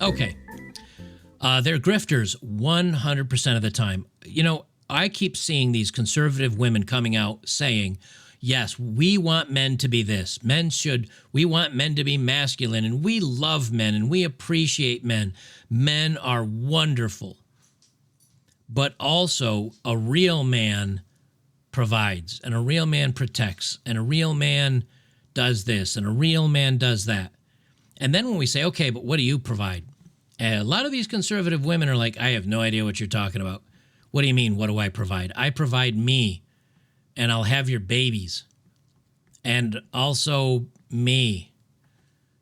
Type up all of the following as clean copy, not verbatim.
Okay. They're grifters 100% of the time. You know, I keep seeing these conservative women coming out saying, yes, we want men to be this. We want men to be masculine, and we love men, and we appreciate men. Men are wonderful. But also, a real man provides, and a real man protects, and a real man does this, and a real man does that. And then when we say, okay, but what do you provide? A lot of these conservative women are like, I have no idea what you're talking about. What do you mean, what do I provide? I provide me, and I'll have your babies, and also me.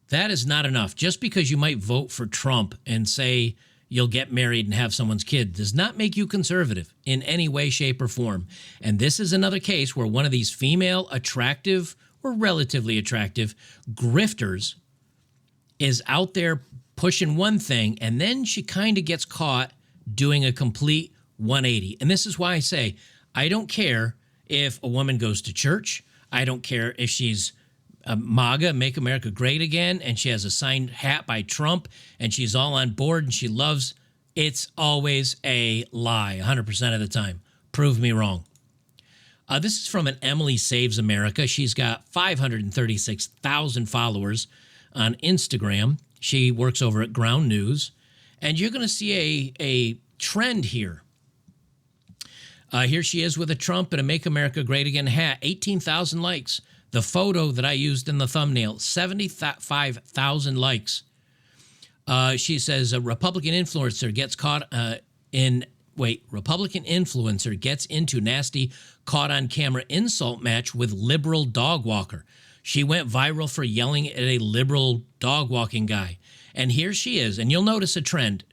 That is not enough. Just because you might vote for Trump and say you'll get married and have someone's kid does not make you conservative in any way, shape, or form. And this is another case where one of these female attractive or relatively attractive grifters is out there pushing one thing, and then she kind of gets caught doing a complete 180. And this is why I say, I don't care if a woman goes to church. I don't care if she's MAGA, Make America Great Again, and she has a signed hat by Trump, and she's all on board, and she loves. It's always a lie, 100% of the time. Prove me wrong. This is from an Emily Saves America. She's got 536,000 followers on Instagram. She works over at Ground News. And you're going to see a trend here. Here she is with a Trump and a Make America Great Again hat. 18,000 likes. The photo that I used in the thumbnail, 75,000 likes. She says a Republican influencer gets caught Republican influencer gets into nasty caught on camera insult match with liberal dog walker. She went viral for yelling at a liberal dog walking guy. And here she is, and you'll notice a trend.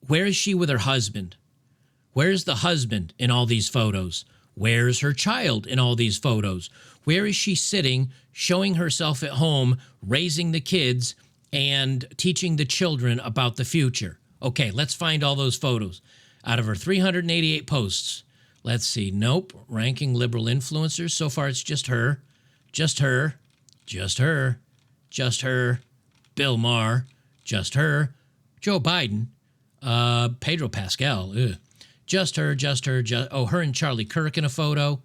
Where is she with her husband? Where's the husband in all these photos? Where's her child in all these photos? Where is she sitting, showing herself at home, raising the kids, and teaching the children about the future? Okay, let's find all those photos. Out of her 388 posts, let's see. Nope, ranking liberal influencers. So far, it's just her. Just her. Just her. Just her. Bill Maher. Just her. Joe Biden. Pedro Pascal. Ugh. Just her, just her, her and Charlie Kirk in a photo.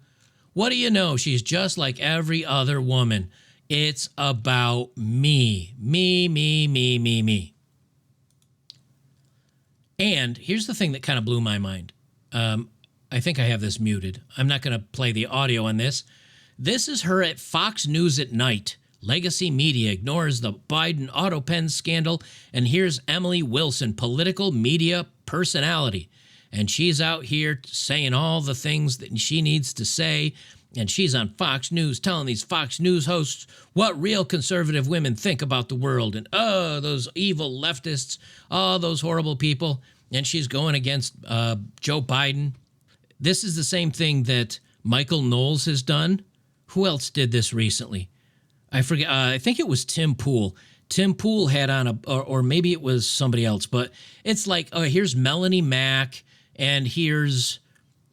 What do you know? She's just like every other woman. It's about me. Me, me, me, me, me. And here's the thing that kind of blew my mind. I think I have this muted. I'm not going to play the audio on this. This is her at Fox News at night. Legacy media ignores the Biden auto pen scandal. And here's Emily Wilson, political media personality. And she's out here saying all the things that she needs to say. And she's on Fox News telling these Fox News hosts what real conservative women think about the world. And, oh, those evil leftists, oh, those horrible people. And she's going against Joe Biden. This is the same thing that Michael Knowles has done. Who else did this recently? I forget. I think it was Tim Pool. Tim Pool had on or maybe it was somebody else. But it's like, oh, here's Melanie Mack. And here's,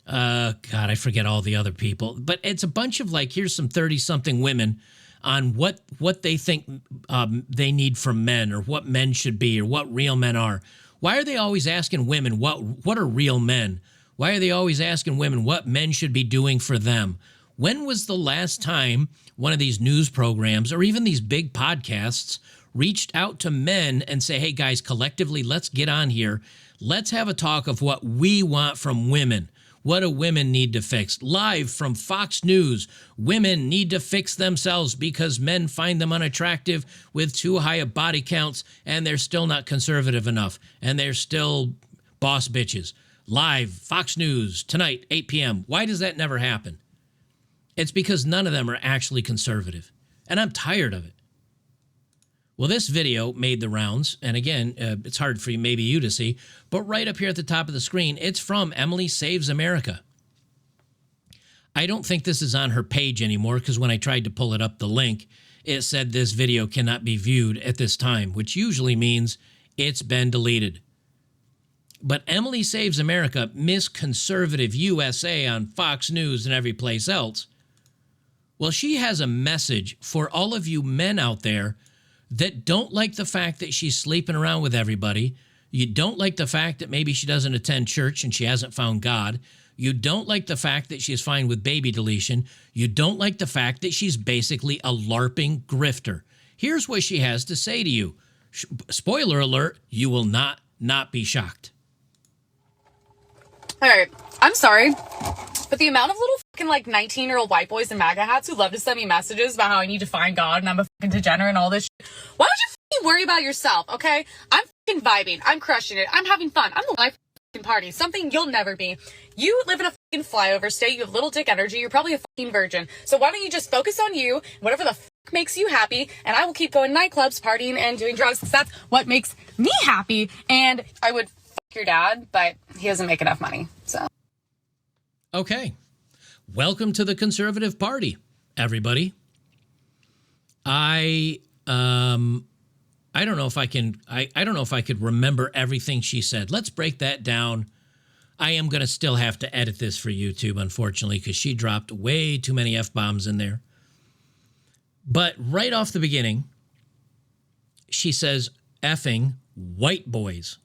God, I forget all the other people. But it's a bunch of like, here's some 30-something women on what they think they need from men or what men should be or what real men are. Why are they always asking women what are real men? Why are they always asking women what men should be doing for them? When was the last time one of these news programs or even these big podcasts reached out to men and say, hey, guys, collectively, let's get on here. Let's have a talk of what we want from women. What do women need to fix? Live from Fox News, women need to fix themselves because men find them unattractive with too high of body counts, and they're still not conservative enough, and they're still boss bitches. Live, Fox News, tonight, 8 p.m. Why does that never happen? It's because none of them are actually conservative, and I'm tired of it. Well, this video made the rounds, and again, it's hard for maybe you to see, but right up here at the top of the screen, it's from Emily Saves America. I don't think this is on her page anymore because when I tried to pull it up, the link, it said this video cannot be viewed at this time, which usually means it's been deleted. But Emily Saves America, Miss Conservative USA on Fox News and every place else, well, she has a message for all of you men out there that don't like the fact that she's sleeping around with everybody. You don't like the fact that maybe she doesn't attend church and she hasn't found God. You don't like the fact that she's fine with baby deletion. You don't like the fact that she's basically a LARPing grifter. Here's what she has to say to you. Spoiler alert, you will not be shocked. All right, I'm sorry, but the amount of little fucking like 19-year-old white boys in MAGA hats who love to send me messages about how I need to find God and I'm a fucking degenerate and all this shit. Why don't you fucking worry about yourself, okay? I'm fucking vibing. I'm crushing it. I'm having fun. I'm the life fucking party. Something you'll never be. You live in a fucking flyover state. You have little dick energy. You're probably a fucking virgin. So why don't you just focus on you, whatever the fuck makes you happy, and I will keep going to nightclubs, partying, and doing drugs because that's what makes me happy. And I would your dad, but he doesn't make enough money, so. Okay. Welcome to the conservative party, everybody. I don't know if I can, I don't know if I could remember everything she said. Let's break that down. I am going to still have to edit this for YouTube, unfortunately, because she dropped way too many F-bombs in there. But right off the beginning, she says, effing white boys.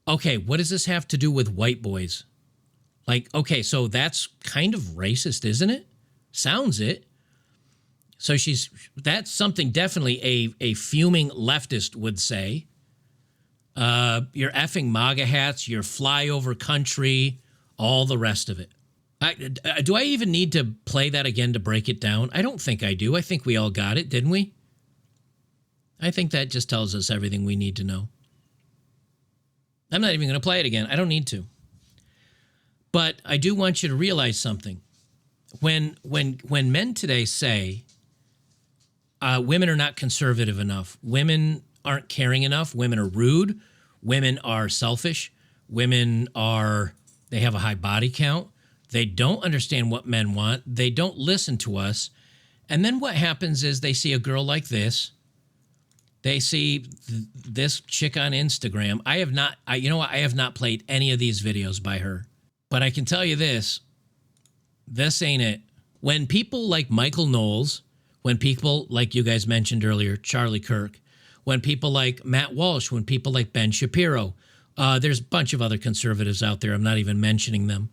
Okay, what does this have to do with white boys? Like, okay, so that's kind of racist, isn't it? Sounds it. So that's something definitely a fuming leftist would say. Your effing MAGA hats, your flyover country, all the rest of it. Do I even need to play that again to break it down? I don't think I do. I think we all got it, didn't we? I think that just tells us everything we need to know. I'm not even going to play it again. I don't need to. But I do want you to realize something. When men today say women are not conservative enough, women aren't caring enough, women are rude, women are selfish, they have a high body count, they don't understand what men want, they don't listen to us, and then what happens is they see a girl like this. They see this chick on Instagram. I have not played any of these videos by her. But I can tell you this ain't it. When people like Michael Knowles, when people like you guys mentioned earlier, Charlie Kirk, when people like Matt Walsh, when people like Ben Shapiro, there's a bunch of other conservatives out there, I'm not even mentioning them.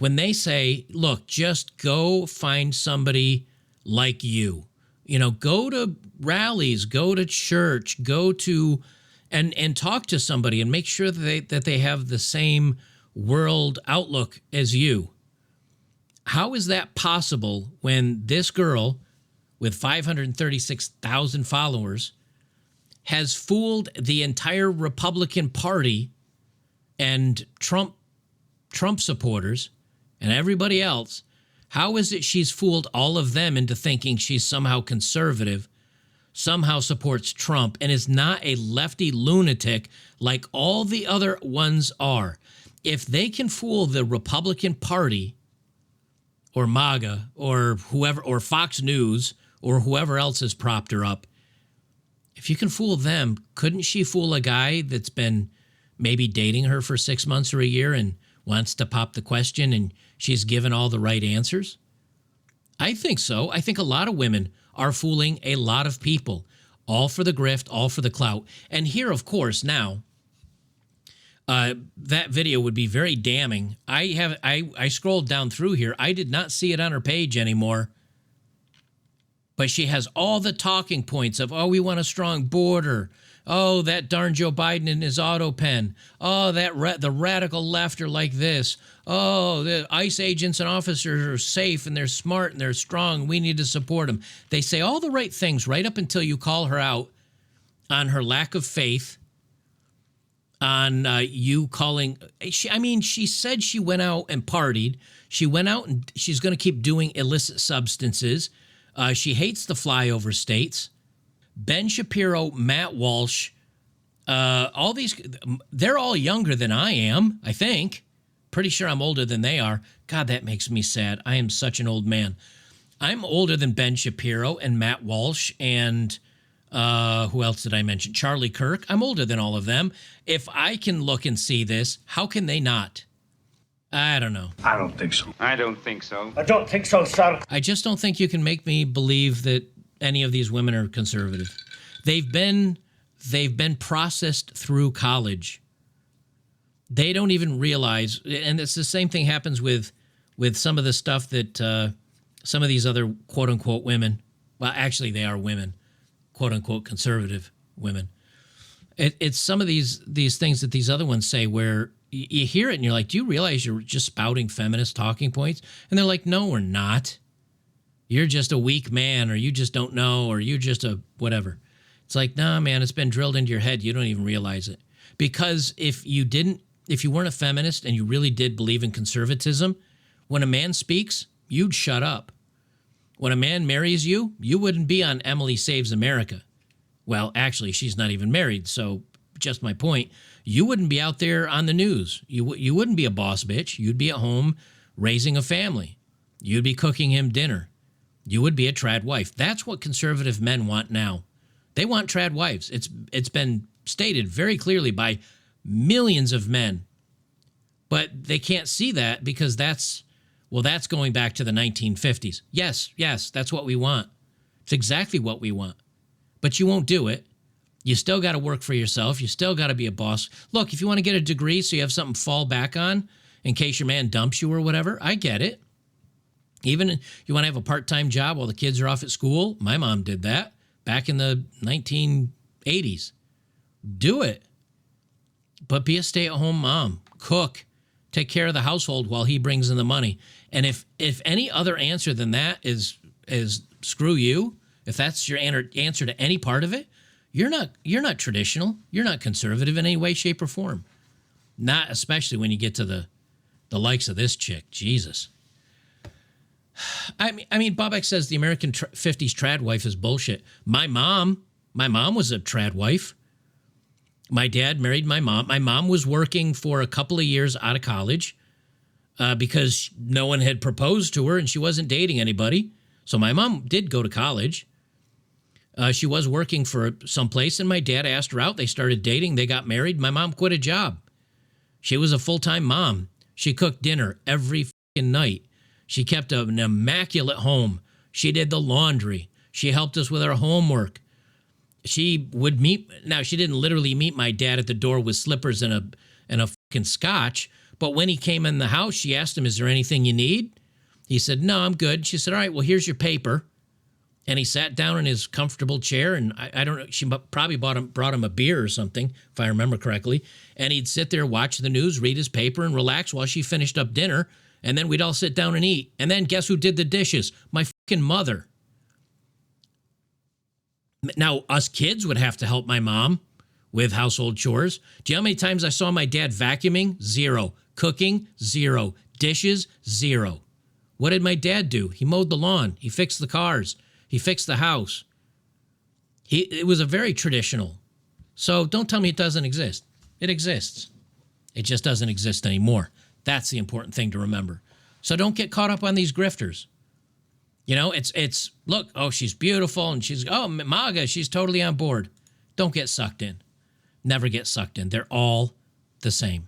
When they say, look, just go find somebody like you. You know, go to rallies, go to church, go to and talk to somebody and make sure that they have the same world outlook as you. How is that possible when this girl with 536,000 followers has fooled the entire Republican Party and Trump supporters and everybody else? How is it she's fooled all of them into thinking she's somehow conservative, somehow supports Trump, and is not a lefty lunatic like all the other ones are? If they can fool the Republican Party or MAGA or whoever, or Fox News or whoever else has propped her up, if you can fool them, couldn't she fool a guy that's been maybe dating her for 6 months or a year and wants to pop the question and she's given all the right answers? I think so. I think a lot of women are fooling a lot of people, all for the grift, all for the clout. And here, of course, now, that video would be very damning. I scrolled down through here. I did not see it on her page anymore. But she has all the talking points of, oh, we want a strong border. Oh, that darn Joe Biden in his auto pen. Oh, the radical left are like this. Oh, the ICE agents and officers are safe and they're smart and they're strong. We need to support them. They say all the right things right up until you call her out on her lack of faith, on you calling. She said she went out and partied. She went out and she's going to keep doing illicit substances. She hates the flyover states. Ben Shapiro, Matt Walsh, all these, they're all younger than I am, I think. Pretty sure I'm older than they are. God, that makes me sad. I am such an old man. I'm older than Ben Shapiro and Matt Walsh and who else did I mention? Charlie Kirk. I'm older than all of them. If I can look and see this, how can they not? I don't know. I don't think so. I don't think so. I don't think so, sir. I just don't think you can make me believe that any of these women are conservative. They've been processed through college. They don't even realize, and it's the same thing happens with some of the stuff that some of these other quote unquote women, well, actually they are women, quote unquote conservative women. It's some of these things that these other ones say where you hear it and you're like, do you realize you're just spouting feminist talking points? And they're like, no, we're not. You're just a weak man, or you just don't know, or you're just a whatever. It's like, nah, man, it's been drilled into your head. You don't even realize it. Because if you weren't a feminist and you really did believe in conservatism, when a man speaks, you'd shut up. When a man marries you, you wouldn't be on Emily Saves America. Well, actually, she's not even married, so just my point. You wouldn't be out there on the news. You wouldn't be a boss bitch. You'd be at home raising a family. You'd be cooking him dinner. You would be a trad wife. That's what conservative men want now. They want trad wives. It's been stated very clearly by millions of men. But they can't see that because that's going back to the 1950s. Yes, that's what we want. It's exactly what we want. But you won't do it. You still got to work for yourself. You still got to be a boss. Look, if you want to get a degree so you have something to fall back on in case your man dumps you or whatever, I get it. Even if you want to have a part-time job while the kids are off at school, my mom did that back in the 1980s. Do it. But be a stay-at-home mom. Cook. Take care of the household while he brings in the money. And if any other answer than that is screw you, if that's your answer to any part of it, you're not traditional. You're not conservative in any way, shape, or form. Not especially when you get to the likes of this chick. Jesus. I mean, Bobek says the American 50s trad wife is bullshit. My mom was a trad wife. My dad married my mom. My mom was working for a couple of years out of college because no one had proposed to her and she wasn't dating anybody. So my mom did go to college. She was working for someplace, and my dad asked her out. They started dating. They got married. My mom quit a job. She was a full-time mom. She cooked dinner every fucking night. She kept an immaculate home. She did the laundry. She helped us with our homework. She would she didn't literally meet my dad at the door with slippers and a fucking scotch, but when he came in the house, she asked him, is there anything you need? He said, no, I'm good. She said, all right, well, here's your paper. And he sat down in his comfortable chair, and I don't know, she probably brought him a beer or something, if I remember correctly, and he'd sit there, watch the news, read his paper, and relax while she finished up dinner, and then we'd all sit down and eat. And then guess who did the dishes? My fucking mother. Now, us kids would have to help my mom with household chores. Do you know how many times I saw my dad vacuuming? 0. Cooking? 0. Dishes? 0. What did my dad do? He mowed the lawn. He fixed the cars. He fixed the house. It was a very traditional. So don't tell me it doesn't exist. It exists. It just doesn't exist anymore. That's the important thing to remember. So don't get caught up on these grifters. You know, it's look, oh, she's beautiful, and MAGA, she's totally on board. Don't get sucked in. Never get sucked in. They're all the same.